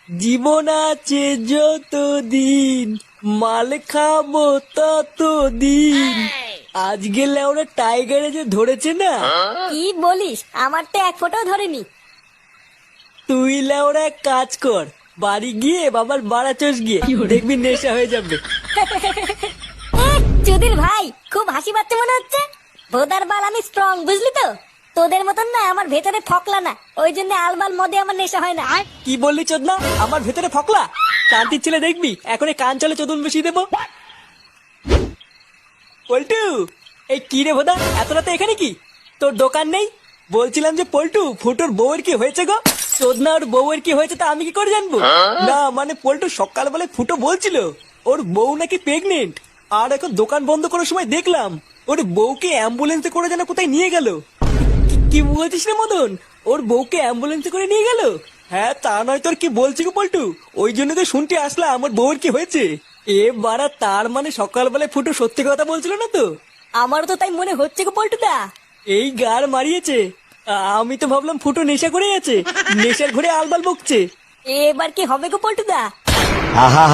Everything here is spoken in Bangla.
জীবন আছে যতদিন, মাল খাবো ততদিন। আজকে লেওরা টাইগারে যে ধরেছে না, কি বলিস? আমার তো এক ফোঁটাও ধরেনি। তুই লেওরা এক কাজ কর, বাড়ি গিয়ে বাবার বাড়া চোষ গিয়ে দেখবি নেশা হয়ে যাবে। চুদির ভাই, খুব হাসি পাচ্ছে মনে হচ্ছে। ভোদার বাল আমি স্ট্রং, বুঝলি তো? তোদের মতন না, আমার ভেতরে ফকলা না, ওই জন্য আলবাল মদে আমার নেশা হয় না। কি বললি চোদনা? আমার ভেতরে ফকলা? শান্তির ছেলে দেখবি এখন এই কান চলে চোদন বসিয়ে দেবো। পল্টু, এই কি রে ভোদা, এত রাতে এখানে কি? তোর দোকান নেই? বলছিলাম যে পল্টু, ফুটোর বউয়ের কি হয়েছে গো? চোদনা, ওর বউয়ের কি হয়েছে তা আমি কি করে জানবো? না মানে পল্টু সকালবেলায় ফুটো বলছিল ওর বউ নাকি প্রেগনেন্ট, আর এখন দোকান বন্ধ করার সময় দেখলাম ওর বউকে অ্যাম্বুলেন্সে করে যেন কোথায় নিয়ে গেল। কি বলছিস রে মদন? ওর বউকে অ্যাম্বুলেন্সে করে নিয়ে গেল? হ্যাঁ, তা নয় তোর কি বলছি গো পল্টু, ওই জন্য তো শুনতে আসলাম আমার বউয়ের কি হয়েছে। এ বাড়া, তার মানে সকালবেলায় ফুটো সত্যি কথা বলছিল না তো? আমারও তো তাই মনে হচ্ছে গো পল্টুদা। এই গার মারিয়েছে। আমি তো ভাবলাম ফুটো নেশা করে আছে, নেশার ঘরে আলবাল বকছে। এবার কি হবে গো পল্টুদা? আহা